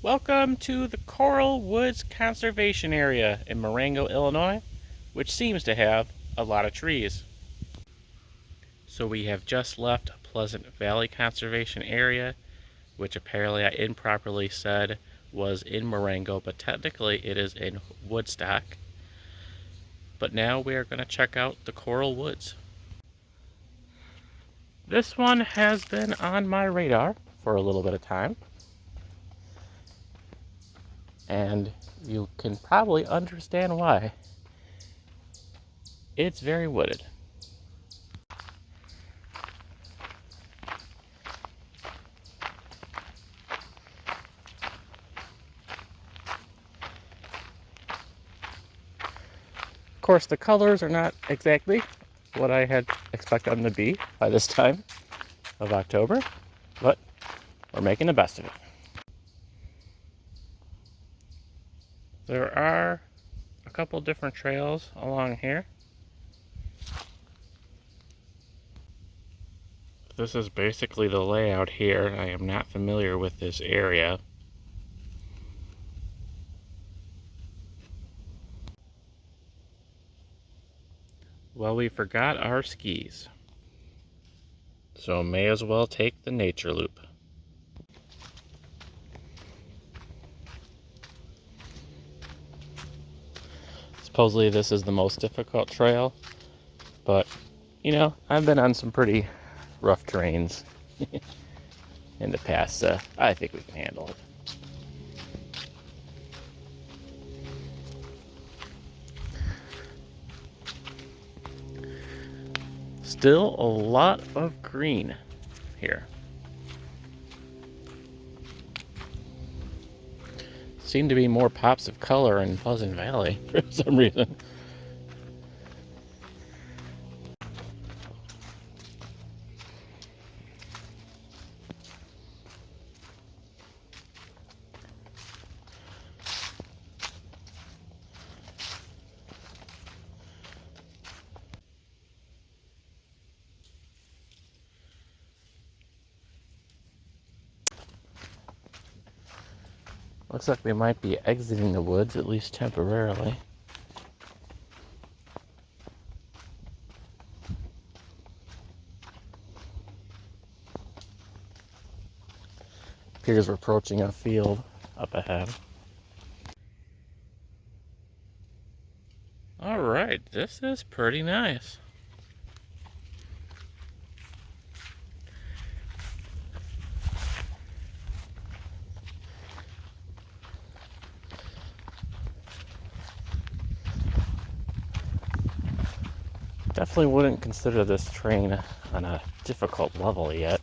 Welcome to the Coral Woods Conservation Area in Marengo, Illinois, which seems to have a lot of trees. So we have just left Pleasant Valley Conservation Area, which apparently I improperly said was in Marengo, but technically it is in Woodstock. But now we are going to check out the Coral Woods. This one has been on my radar for a little bit of time, and you can probably understand why. It's very wooded. Of course, the colors are not exactly what I had expected them to be by this time of October, but we're making the best of it. There are a couple different trails along here. This is basically the layout here. I am not familiar with this area. Well, we forgot our skis, so may as well take the nature loop. Supposedly this is the most difficult trail, but you know, I've been on some pretty rough terrains in the past, so I think we can handle it. Still a lot of green here. Seem to be more pops of color in Pleasant Valley for some reason. Looks like we might be exiting the woods, at least temporarily. Appears we're approaching a field up ahead. Alright, this is pretty nice. Definitely wouldn't consider this terrain on a difficult level yet.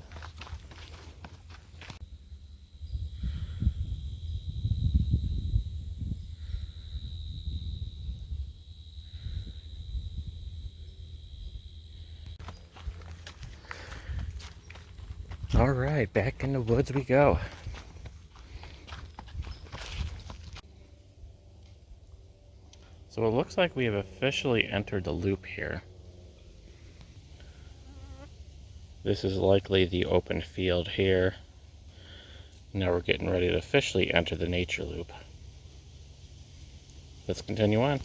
Alright, back in the woods we go. So it looks like we have officially entered the loop here. This is likely the open field here. Now we're getting ready to officially enter the nature loop. Let's continue on.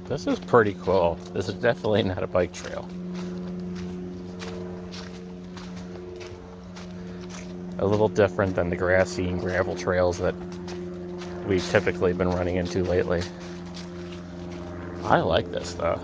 This is pretty cool. This is definitely not a bike trail. A little different than the grassy and gravel trails that we've typically been running into lately. I like this though.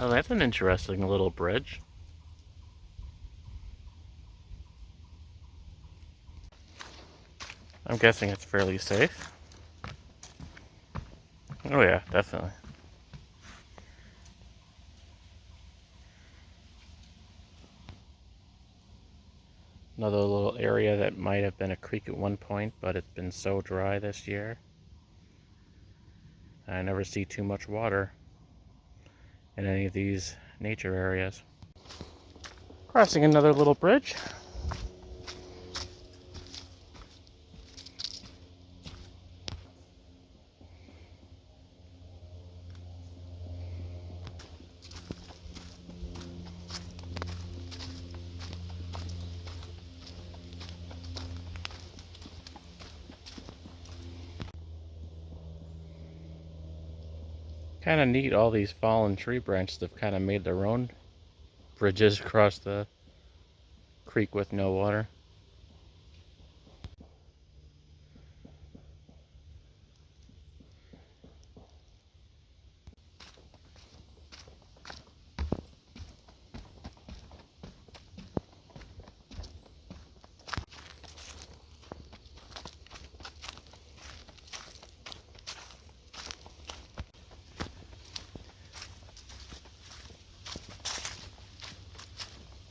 Oh, that's an interesting little bridge. I'm guessing it's fairly safe. Oh yeah, definitely. Another little area that might have been a creek at one point, but it's been so dry this year. I never see too much water in any of these nature areas. Crossing another little bridge. Kind of neat, all these fallen tree branches have kind of made their own bridges across the creek with no water.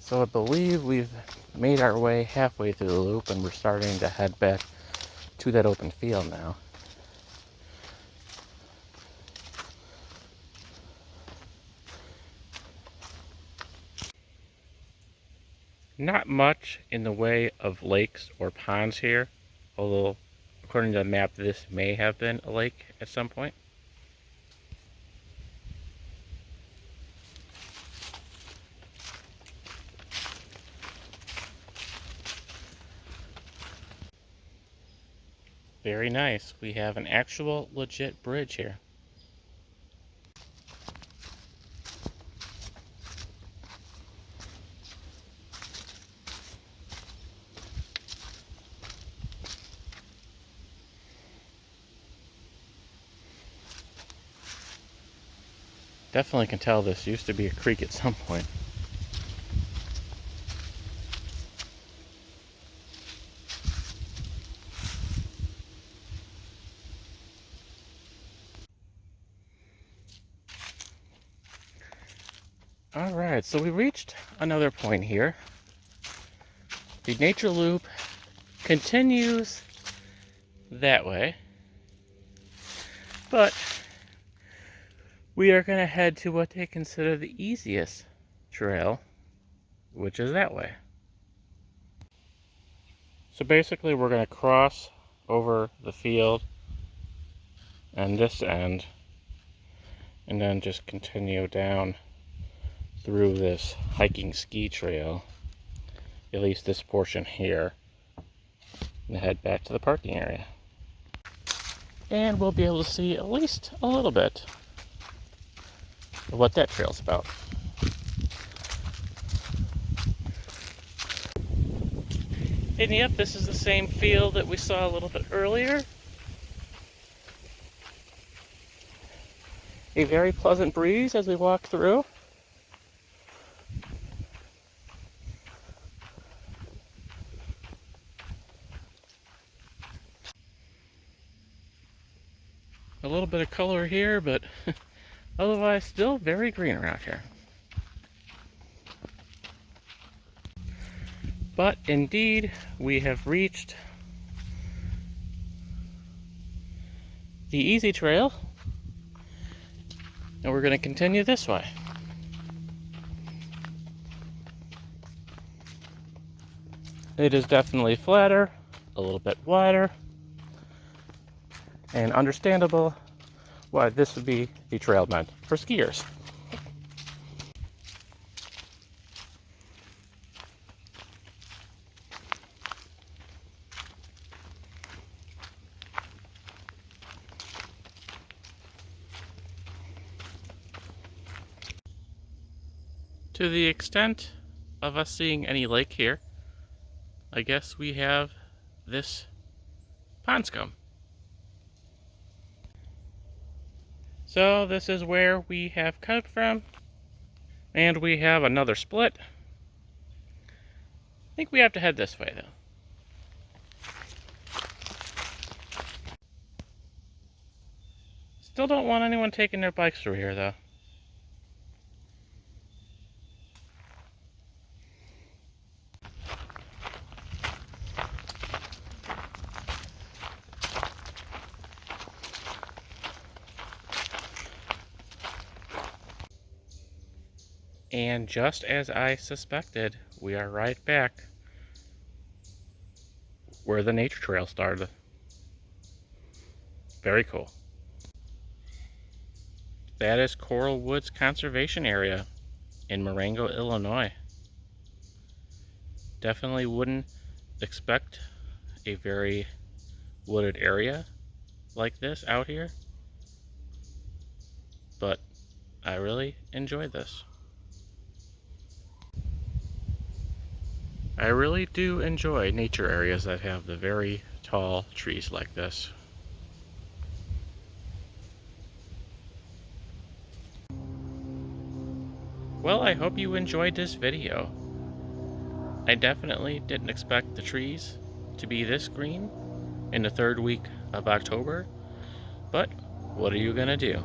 So I believe we've made our way halfway through the loop and we're starting to head back to that open field now. Not much in the way of lakes or ponds here, although according to the map this may have been a lake at some point. Very nice. We have an actual legit bridge here. Definitely can tell this used to be a creek at some point. Alright, so we reached another point here. The nature loop continues that way, but we are going to head to what they consider the easiest trail, which is that way. So basically we're going to cross over the field and this end, and then just continue down through this hiking ski trail, at least this portion here, and head back to the parking area. And we'll be able to see at least a little bit of what that trail's about. And yep, this is the same field that we saw a little bit earlier. A very pleasant breeze as we walk through. A little bit of color here, but otherwise still very green around here. But indeed, we have reached the easy trail, and we're going to continue this way. It is definitely flatter, a little bit wider, and understandable why this would be the trail meant for skiers. To the extent of us seeing any lake here, I guess we have this pond scum. So this is where we have come from, And we have another split. I think we have to head this way though. Still don't want anyone taking their bikes through here though. And just as I suspected, we are right back where the nature trail started. Very cool. That is Coral Woods Conservation Area in Marengo, Illinois. Definitely wouldn't expect a very wooded area like this out here, but I really enjoyed this. I really do enjoy nature areas that have the very tall trees like this. Well, I hope you enjoyed this video. I definitely didn't expect the trees to be this green in the third week of October, but what are you gonna do?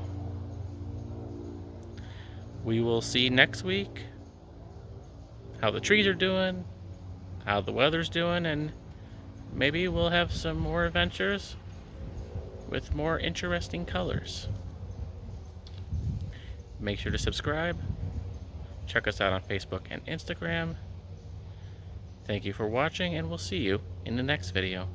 We will see next week how the trees are doing, how the weather's doing, and maybe we'll have some more adventures with more interesting colors. Make sure to subscribe. Check us out on Facebook and Instagram. Thank you for watching, and we'll see you in the next video.